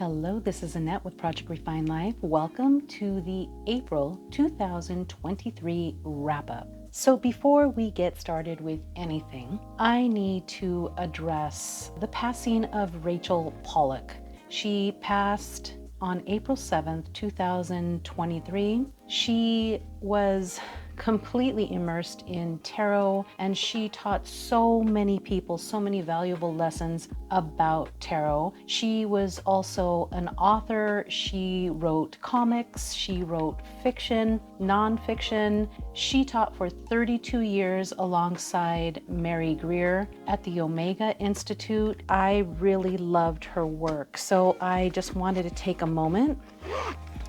Hello, this is Annette with Project Refine Life. Welcome to the April 2023 wrap-up. So before we get started with anything, I need to address the passing of Rachel Pollack. She passed on April 7th, 2023. She was completely immersed in tarot, and she taught so many people so many valuable lessons about tarot. She was also an author. She wrote comics, she wrote fiction, nonfiction. She taught for 32 years alongside Mary Greer at the Omega Institute. I really loved her work, so I just wanted to take a moment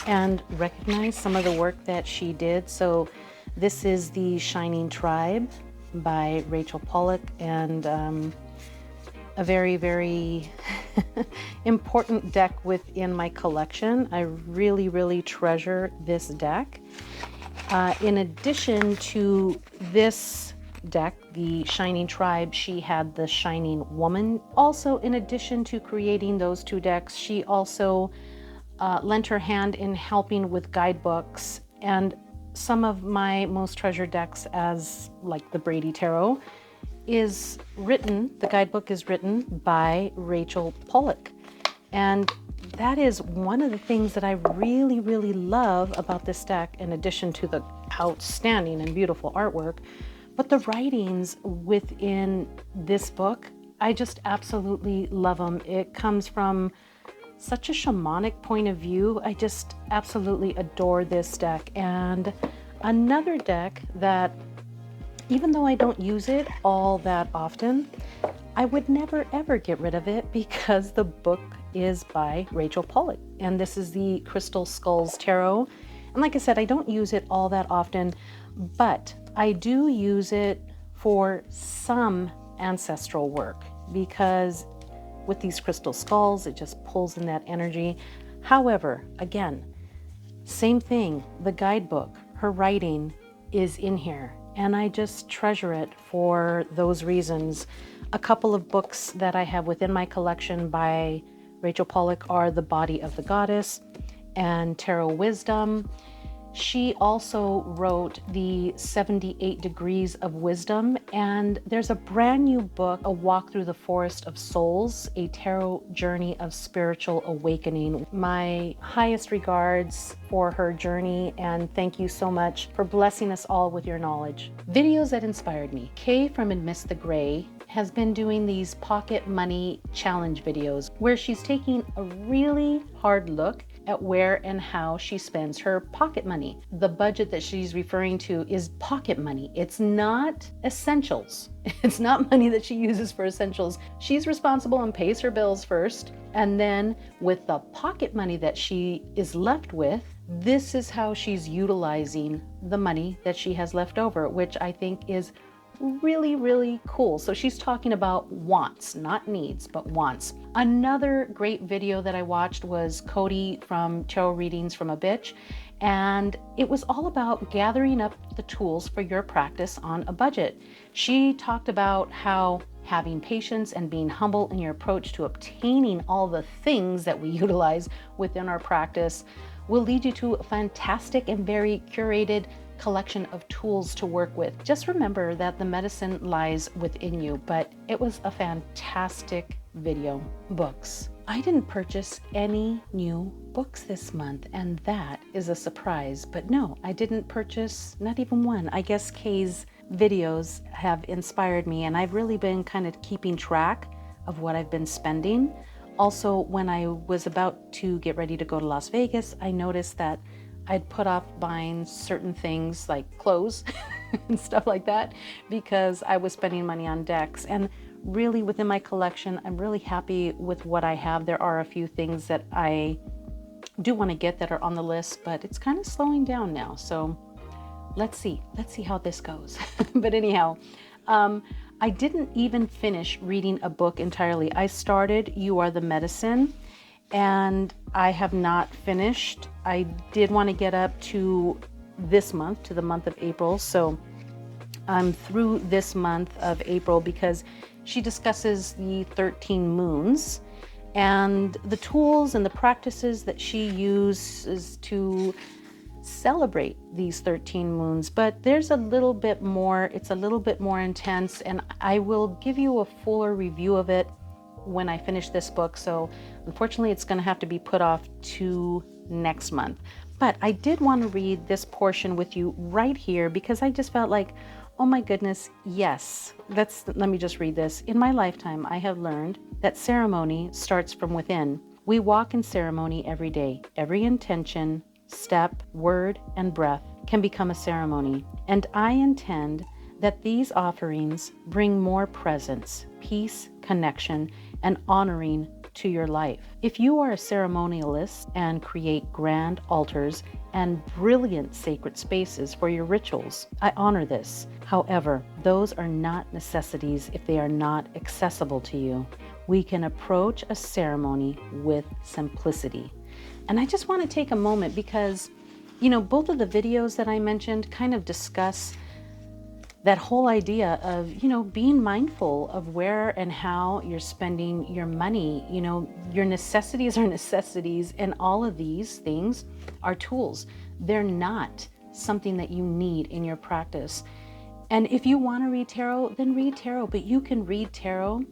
and recognize some of the work that she did. So this is the Shining Tribe by Rachel Pollack, and a very, very important deck within my collection. I really, really treasure this deck. In addition to this deck, the Shining Tribe, she had the Shining Woman. Also, in addition to creating those two decks, she also lent her hand in helping with guidebooks, and some of my most treasured decks, as like the Brady Tarot, is written, the guidebook is written by Rachel Pollack. And that is one of the things that I really, really love about this deck, in addition to the outstanding and beautiful artwork. But the writings within this book, I just absolutely love them. It comes from such a shamanic point of view. I just absolutely adore this deck. And another deck that, even though I don't use it all that often, I would never ever get rid of it because the book is by Rachel Pollack. And this is the Crystal Skulls Tarot. And like I said, I don't use it all that often, but I do use it for some ancestral work, because with these crystal skulls, it just pulls in that energy. However, again, same thing, the guidebook, her writing is in here, and I just treasure it for those reasons. A couple of books that I have within my collection by Rachel Pollack are The Body of the Goddess and Tarot Wisdom. She also wrote the 78 Degrees of Wisdom, and there's a brand new book, A Walk Through the Forest of Souls, a tarot journey of spiritual awakening. My highest regards for her journey, and thank you so much for blessing us all with your knowledge. Videos that inspired me. Kay from Amidst the Gray has been doing these pocket money challenge videos where she's taking a really hard look at where and how she spends her pocket money. The budget that she's referring to is pocket money. It's not essentials. It's not money that she uses for essentials. She's responsible and pays her bills first. And then with the pocket money that she is left with, this is how she's utilizing the money that she has left over, which I think is really, really cool. So she's talking about wants, not needs, but wants. Another great video that I watched was Cody from Tarot Readings from a Bitch, and it was all about gathering up the tools for your practice on a budget. She talked about how having patience and being humble in your approach to obtaining all the things that we utilize within our practice will lead you to a fantastic and very curated collection of tools to work with. Just remember that the medicine lies within you, but it was a fantastic video. Books. I didn't purchase any new books this month, and that is a surprise. But no, I didn't purchase not even one. I guess Kay's videos have inspired me, and I've really been kind of keeping track of what I've been spending. Also, when I was about to get ready to go to Las Vegas, I noticed that I'd put off buying certain things like clothes and stuff like that because I was spending money on decks. And really within my collection, I'm really happy with what I have. There are a few things that I do want to get that are on the list, but it's kind of slowing down now. So let's see how this goes. But anyhow, I didn't even finish reading a book entirely. I started You Are the Medicine, and I have not finished. I did want to get up to this month, to the month of April. So I'm through this month of April because she discusses the 13 moons and the tools and the practices that she uses to celebrate these 13 moons. But there's a little bit more, it's a little bit more intense, and I will give you a fuller review of it when I finish this book. So unfortunately, it's going to have to be put off to next month. But I did want to read this portion with you right here because I just felt like, oh my goodness, yes. Let me just read this. In my lifetime, I have learned that ceremony starts from within. We walk in ceremony every day. Every intention, step, word, and breath can become a ceremony. And I intend that these offerings bring more presence, peace, connection, and honoring to your life. If you are a ceremonialist and create grand altars and brilliant sacred spaces for your rituals, I honor this. However, those are not necessities if they are not accessible to you. We can approach a ceremony with simplicity. And I just want to take a moment because, both of the videos that I mentioned kind of discuss that whole idea of, being mindful of where and how you're spending your money. Your necessities are necessities, and all of these things are tools. They're not something that you need in your practice. And if you want to read tarot, then read tarot, but you can read tarot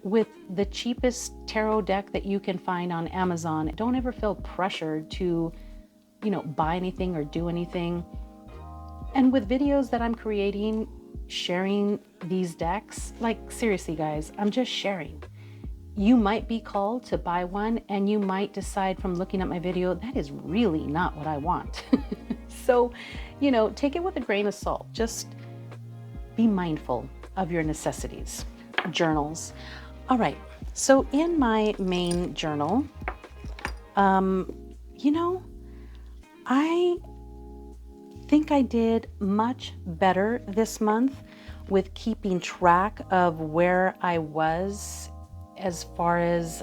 with the cheapest tarot deck that you can find on Amazon. Don't ever feel pressured to, buy anything or do anything. And with videos that I'm creating, sharing these decks, like seriously guys, I'm just sharing. You might be called to buy one and you might decide from looking at my video, that is really not what I want. So, take it with a grain of salt. Just be mindful of your necessities. Journals. All right, so in my main journal, I think I did much better this month with keeping track of where I was as far as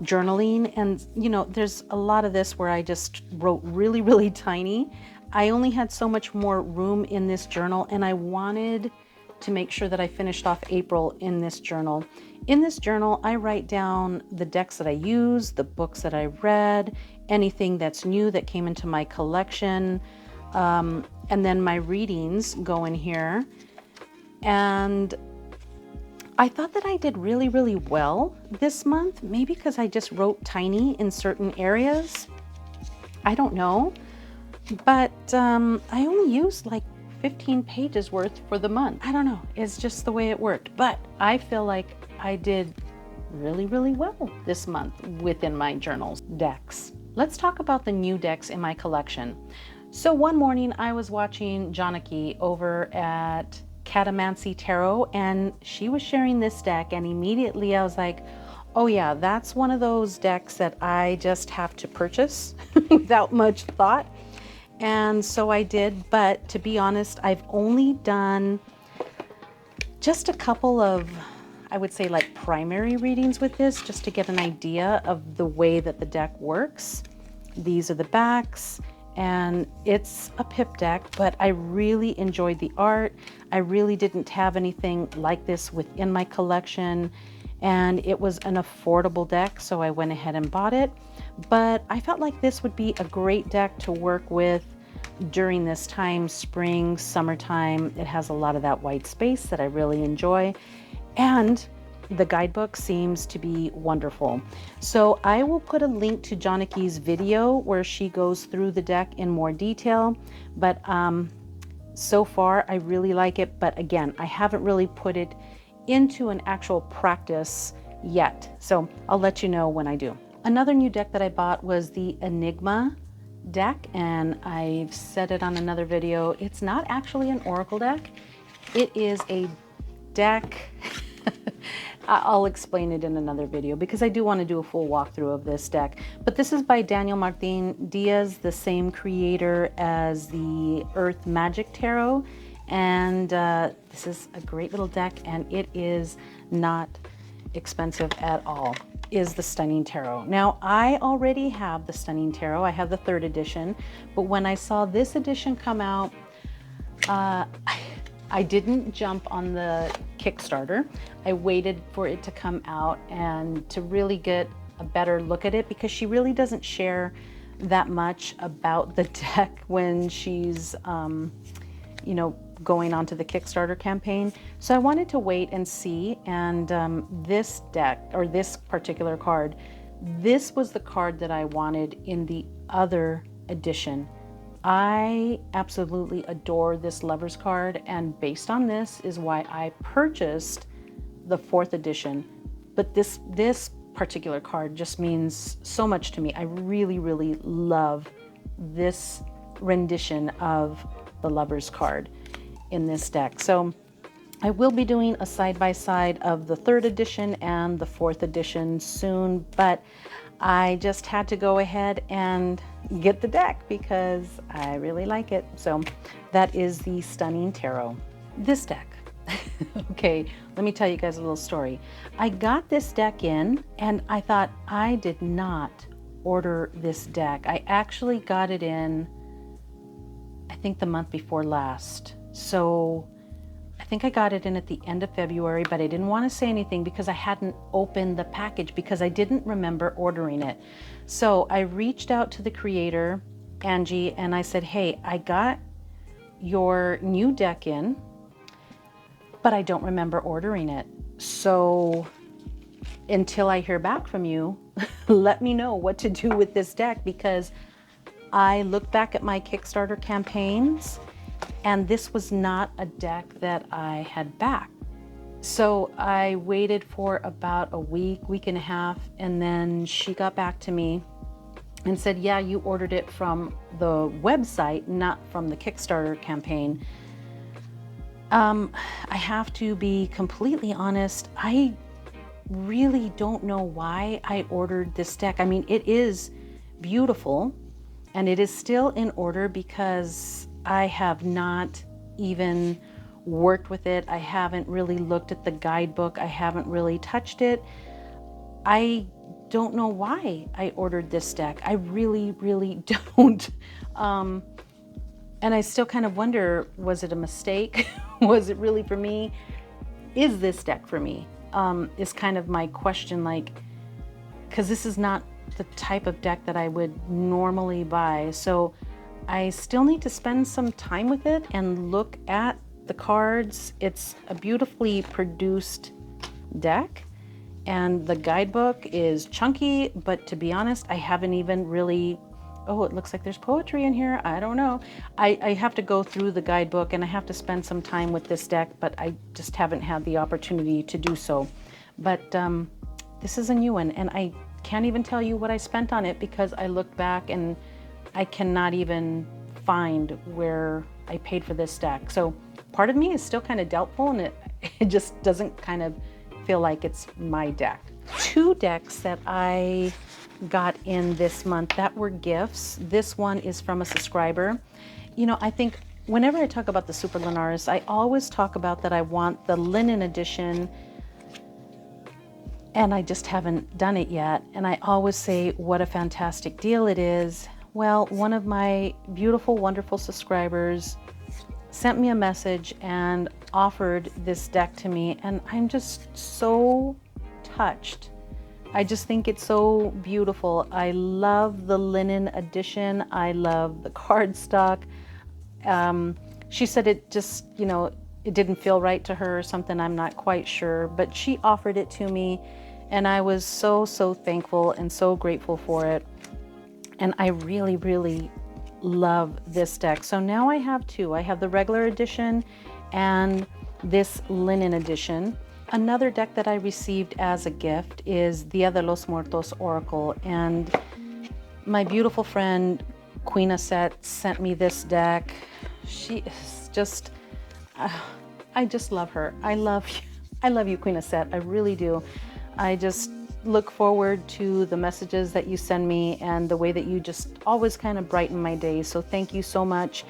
journaling. And, there's a lot of this where I just wrote really, really tiny. I only had so much more room in this journal, and I wanted to make sure that I finished off April in this journal. In this journal, I write down the decks that I use, the books that I read, anything that's new that came into my collection, and then my readings go in here. And I thought that I did really, really well this month, maybe because I just wrote tiny in certain areas. I don't know, but I only used like 15 pages worth for the month. I don't know, it's just the way it worked, but I feel like I did really, really well this month within my journals decks. Let's talk about the new decks in my collection. So one morning I was watching Janaki over at Catamancy Tarot, and she was sharing this deck, and immediately I was like, oh yeah, that's one of those decks that I just have to purchase without much thought. And so I did, but to be honest, I've only done just a couple of, I would say, like primary readings with this, just to get an idea of the way that the deck works. These are the backs, and it's a pip deck, but I really enjoyed the art. I really didn't have anything like this within my collection, and it was an affordable deck, so I went ahead and bought it. But I felt like this would be a great deck to work with during this time, spring, summertime. It has a lot of that white space that I really enjoy, and the guidebook seems to be wonderful. So I will put a link to Janaki's video where she goes through the deck in more detail, but so far I really like it. But again, I haven't really put it into an actual practice yet, so I'll let you know when I do. Another new deck that I bought was the Enigma deck, and I've said it on another video. It's not actually an oracle deck. It is a deck. I'll explain it in another video because I do want to do a full walkthrough of this deck. But this is by Daniel Martin Diaz, the same creator as the Earth Magic Tarot. And this is a great little deck, and it is not expensive at all. Is the Stunning Tarot. Now, I already have the Stunning Tarot. I have the 3rd edition, but when I saw this edition come out, I didn't jump on the Kickstarter. I waited for it to come out and to really get a better look at it, because she really doesn't share that much about the deck when she's, you know, going onto the Kickstarter campaign. So I wanted to wait and see. And this deck, or this particular card, this was the card that I wanted in the other edition. I absolutely adore this Lover's card, and based on this is why I purchased the 4th edition. But this particular card just means so much to me. I really, really love this rendition of the Lover's card in this deck. So I will be doing a side-by-side of the 3rd edition and the 4th edition soon, but I just had to go ahead and get the deck because I really like it. So that is the Stunning Tarot. This deck. Okay, let me tell you guys a little story. I got this deck in and I thought, I did not order this deck. I actually got it in, I think the month before last. So I think I got it in at the end of February, but I didn't want to say anything because I hadn't opened the package, because I didn't remember ordering it. So I reached out to the creator, Angie, and I said, hey, I got your new deck in, but I don't remember ordering it. So until I hear back from you, let me know what to do with this deck, because I looked back at my Kickstarter campaigns and this was not a deck that I had backed. So I waited for about a week and a half, and then she got back to me and said, yeah, you ordered it from the website, not from the Kickstarter campaign. I have to be completely honest, I really don't know why I ordered this deck. I mean, it is beautiful and it is still in order because I have not even worked with it. I haven't really looked at the guidebook. I haven't really touched it. I don't know why I ordered this deck. I really, really don't. And I still kind of wonder, was it a mistake? Was it really for me? Is this deck for me? Is kind of my question, like, because this is not the type of deck that I would normally buy. So I still need to spend some time with it and look at the cards. It's a beautifully produced deck and the guidebook is chunky, but to be honest, I haven't even really, oh, it looks like there's poetry in here. I don't know. I have to go through the guidebook and I have to spend some time with this deck, but I just haven't had the opportunity to do so. But this is a new one and I can't even tell you what I spent on it because I looked back and I cannot even find where I paid for this deck. So part of me is still kind of doubtful and it just doesn't kind of feel like it's my deck. 2 decks that I got in this month that were gifts. This one is from a subscriber. You know, I think whenever I talk about the Super Lunaris, I always talk about that I want the linen edition and I just haven't done it yet. And I always say what a fantastic deal it is. Well, one of my beautiful, wonderful subscribers sent me a message and offered this deck to me, and I'm just so touched. I just think it's so beautiful. I love the linen edition. I love the cardstock. She said it just, you know, it didn't feel right to her or something. I'm not quite sure, but she offered it to me and I was so, so thankful and so grateful for it. And I really, really love this deck. So now I have 2. I have the regular edition and this linen edition. Another deck that I received as a gift is Dia de los Muertos Oracle. And my beautiful friend, Queen Aset, sent me this deck. She is just, I just love her. I love you, Queen Aset. I really do. I just look forward to the messages that you send me and the way that you just always kind of brighten my day. So thank you so much.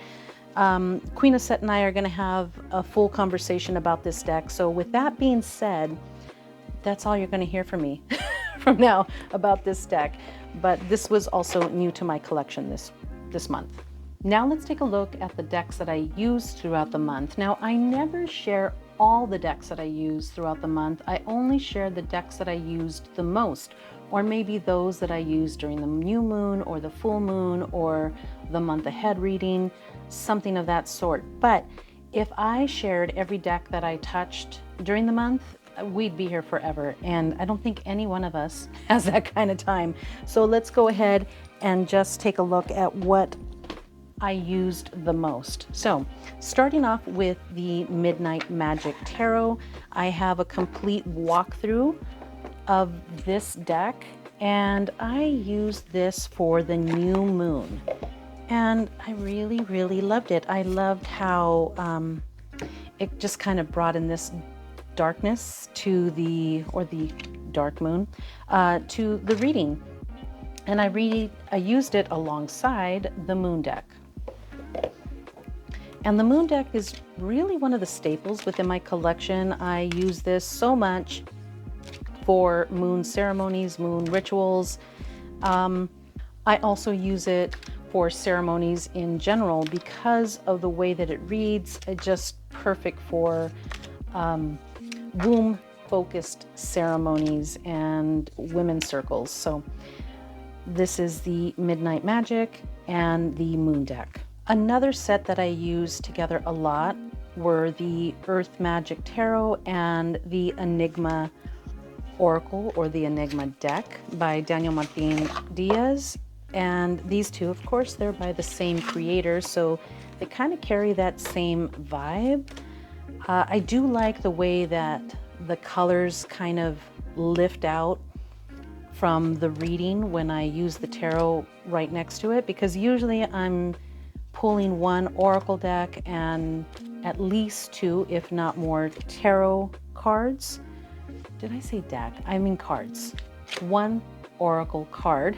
Queen Aset and I are going to have a full conversation about this deck. So with that being said, that's all you're going to hear from me from now about this deck. But this was also new to my collection this month. Now let's take a look at the decks that I used throughout the month. Now I never share all the decks that I use throughout the month. I only share the decks that I used the most, or maybe those that I used during the new moon or the full moon or the month ahead reading, something of that sort. But if I shared every deck that I touched during the month, we'd be here forever. And I don't think any one of us has that kind of time. So let's go ahead and just take a look at what I used the most. So starting off with the Midnight Magic Tarot, I have a complete walkthrough of this deck, and I used this for the new moon. And I really, really loved it. I loved how it just kind of brought in this darkness to the dark moon, to the reading. And I used it alongside the moon deck. And the moon deck is really one of the staples within my collection. I use this so much for moon ceremonies, moon rituals. I also use it for ceremonies in general because of the way that it reads. It's just perfect for womb-focused ceremonies and women's circles. So this is the Midnight Magic and the moon deck. Another set that I used together a lot were the Earth Magic Tarot and the Enigma Oracle, or the Enigma deck by Daniel Martin Diaz. And these two, of course, they're by the same creator, so they kind of carry that same vibe. I do like the way that the colors kind of lift out from the reading when I use the tarot right next to it, because usually I'm pulling one oracle deck and at least two, if not more, tarot cards. Did I say deck? I mean cards. One oracle card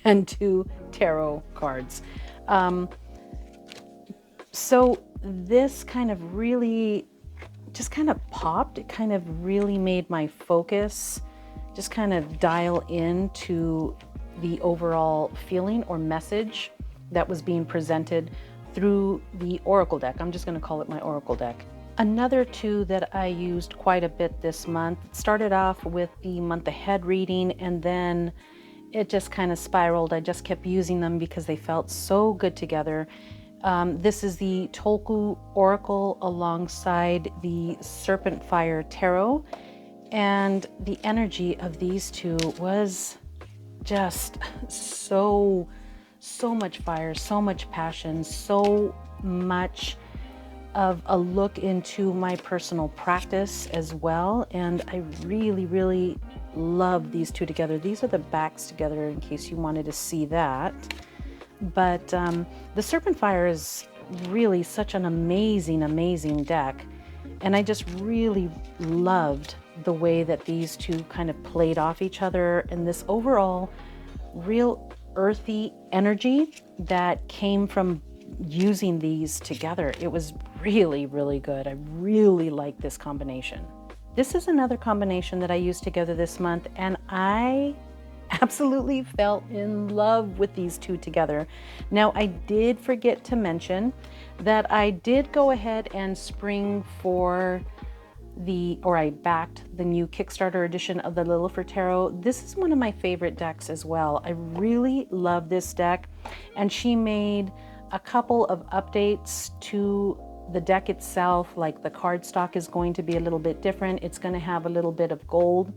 and two tarot cards. So this kind of really just kind of popped. It kind of really made my focus just kind of dial into the overall feeling or message that was being presented through the oracle deck. I'm just going to call it my oracle deck. Another two that I used quite a bit this month started off with the month ahead reading, and then it just kind of spiraled. I just kept using them because they felt so good together. This is the Tolku Oracle alongside the Serpent Fire Tarot, and the energy of these two was just so much fire, so much passion, so much of a look into my personal practice as well. And I really, really love these two together. These are the backs together in case you wanted to see that. But the Serpent Fire is really such an amazing, amazing deck. And I just really loved the way that these two kind of played off each other, and this overall real earthy energy that came from using these together. It was really, really good. I really like this combination. This is another combination that I used together this month, and I absolutely fell in love with these two together. Now, I did forget to mention that I did go ahead and spring for I backed the new Kickstarter edition of the Lillifer Tarot. This is one of my favorite decks as well. I really love this deck, and she made a couple of updates to the deck itself, like the cardstock is going to be a little bit different. It's going to have a little bit of gold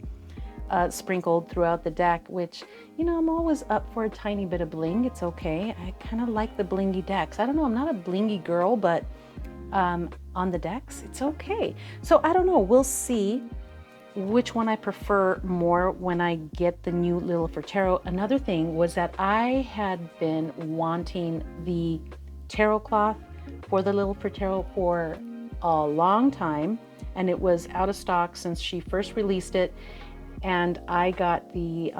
sprinkled throughout the deck, which, you know, I'm always up for a tiny bit of bling. It's okay. I kind of like the blingy decks. I don't know, I'm not a blingy girl, but on the decks, it's okay. So I don't know, we'll see which one I prefer more when I get the new Lillifer Tarot. Another thing was that I had been wanting the tarot cloth for the Lillifer Tarot for a long time, and it was out of stock since she first released it. And I got the,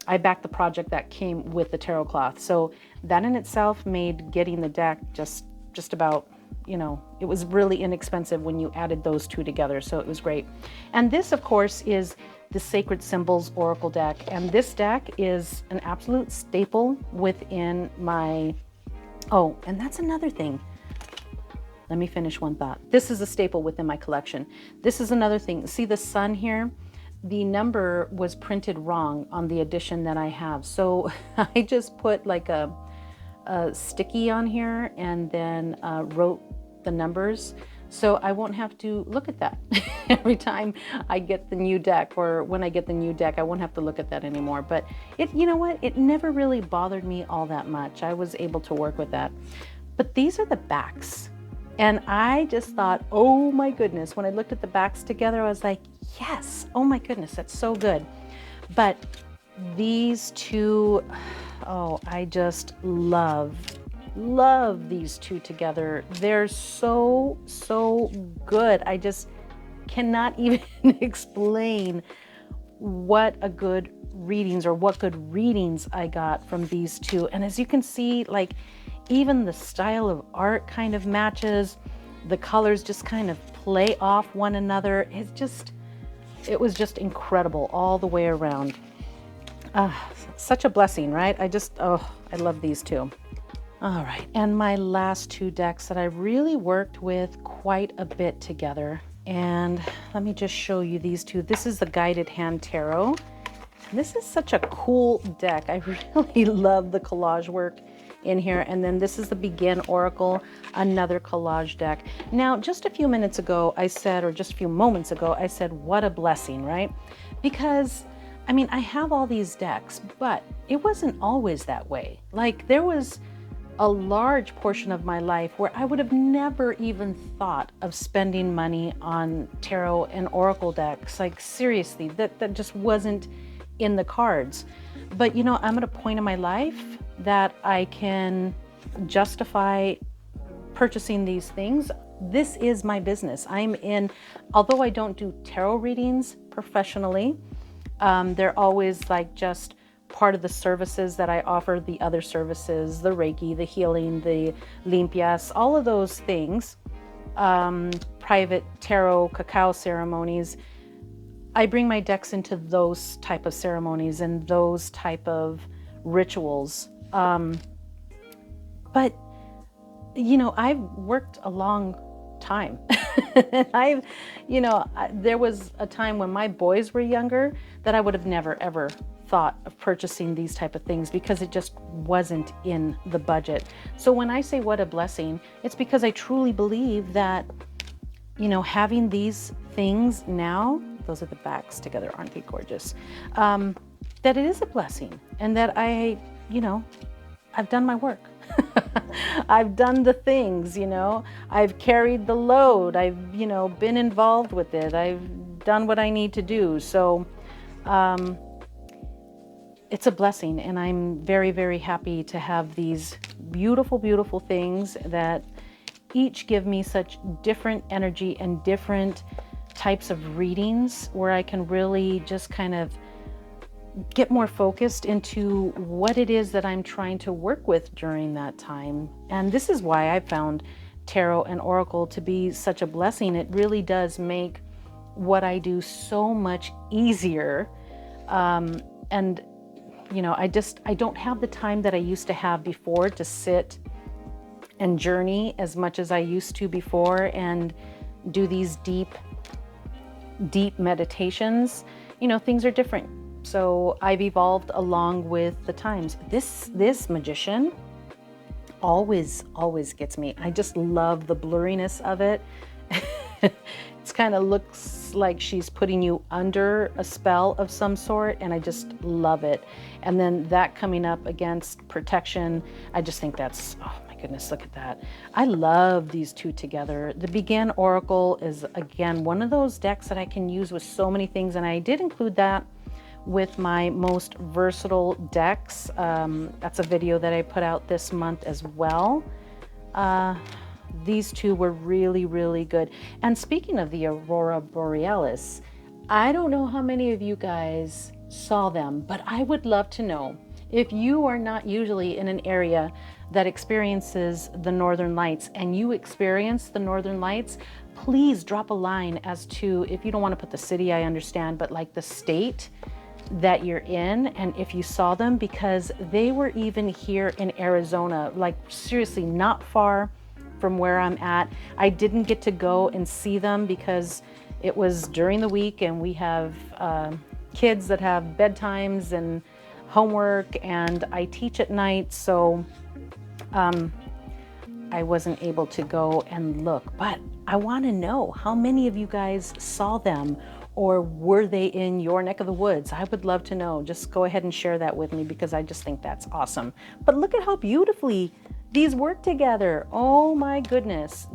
I backed the project that came with the tarot cloth. So that in itself made getting the deck just about, you know, it was really inexpensive when you added those two together. So it was great. And this, of course, is the Sacred Symbols Oracle deck. And this deck is an absolute staple within my Oh, and that's another thing. Let me finish one thought. This is a staple within my collection. This is another thing. See the sun here? The number was printed wrong on the edition that I have. So I just put like a sticky on here and then wrote the numbers. So I won't have to look at that every time I get the new deck, or when I get the new deck, I won't have to look at that anymore. But it, you know what? It never really bothered me all that much. I was able to work with that. But these are the backs. And I just thought, oh my goodness, when I looked at the backs together, I was like, yes, oh my goodness, that's so good. But these two, oh, I just love these two together. They're so good. I just cannot even explain what a good readings, or what good readings I got from these two. And as you can see, like, even the style of art kind of matches. The colors just kind of play off one another. It was just incredible all the way around. Such a blessing, right? I love these two. All right, and my last two decks that I really worked with quite a bit together. And let me just show you these two. This is the Guided Hand Tarot. This is such a cool deck. I really love the collage work in here. And then this is the Begin Oracle, another collage deck. Now, just a few minutes ago, I said, or just a few moments ago, I said, what a blessing, right? Because, I mean, I have all these decks, but it wasn't always that way. Like, there was a large portion of my life where I would have never even thought of spending money on tarot and oracle decks. Like, seriously, that just wasn't in the cards. But you know, I'm at a point in my life that I can justify purchasing these things. This is my business. Although I don't do tarot readings professionally, they're always like just part of the services that I offer, the other services, the Reiki, the healing, the limpias, all of those things, private tarot, cacao ceremonies. I bring my decks into those type of ceremonies and those type of rituals. But, you know, I've worked a long time. There was a time when my boys were younger that I would have never, ever thought of purchasing these type of things because it just wasn't in the budget. So when I say what a blessing, it's because I truly believe that, you know, having these things now, those are the backs together, aren't they gorgeous? That it is a blessing, and that I've done my work. I've done the things, you know, I've carried the load. I've, been involved with it. I've done what I need to do. So, it's a blessing, and I'm very, very happy to have these beautiful, beautiful things that each give me such different energy and different types of readings where I can really just kind of get more focused into what it is that I'm trying to work with during that time. And this is why I found tarot and oracle to be such a blessing. It really does make what I do so much easier. And I don't have the time that I used to have before to sit and journey as much as I used to before and do these deep meditations. Things are different. So I've evolved along with the times. This magician always gets me. I just love the blurriness of it. It kind of looks like she's putting you under a spell of some sort, and I just love it. And then that coming up against protection, I just think that's, oh my goodness, look at that. I love these two together. The Begin Oracle is, again, one of those decks that I can use with so many things, and I did include that with my most versatile decks. That's a video that I put out this month as well. These two were really, really good. And speaking of the Aurora Borealis, I don't know how many of you guys saw them, but I would love to know, if you are not usually in an area that experiences the Northern Lights and you experience the Northern Lights, please drop a line as to, if you don't want to put the city, I understand, but like the state that you're in and if you saw them, because they were even here in Arizona, like seriously not far from where I'm at. I didn't get to go and see them because it was during the week and we have kids that have bedtimes and homework, and I teach at night, so I wasn't able to go and look. But I want to know how many of you guys saw them, or were they in your neck of the woods? I would love to know. Just go ahead and share that with me because I just think that's awesome. But look at how beautifully these work together. Oh my goodness.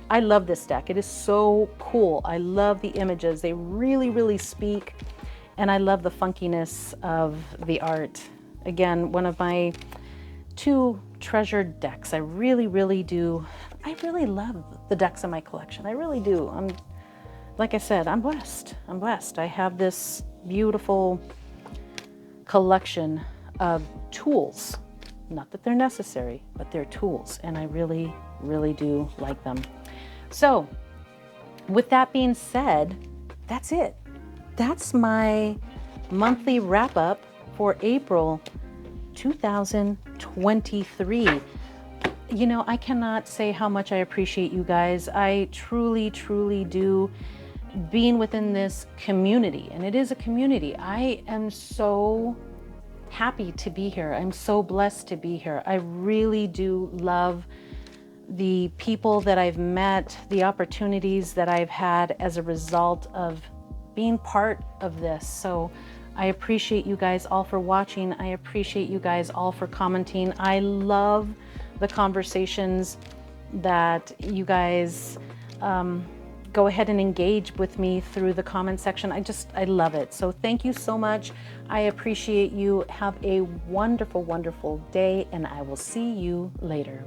I love this deck. It is so cool. I love the images. They really, really speak. And I love the funkiness of the art. Again, one of my 2 treasured decks. I really, really do. I really love the decks in my collection. I really do. Like I said, I'm blessed. I'm blessed. I have this beautiful collection of tools. Not that they're necessary, but they're tools. And I really, really do like them. So with that being said, that's it. That's my monthly wrap up for April 2023. You know, I cannot say how much I appreciate you guys. I truly, truly do. Being within this community, and it is a community, I am so happy to be here. I'm so blessed to be here. I really do love the people that I've met, the opportunities that I've had as a result of being part of this. So I appreciate you guys all for watching. I appreciate you guys all for commenting. I love the conversations that you guys go ahead and engage with me through the comment section. I love it. So thank you so much. I appreciate you. Have a wonderful, wonderful day, and I will see you later.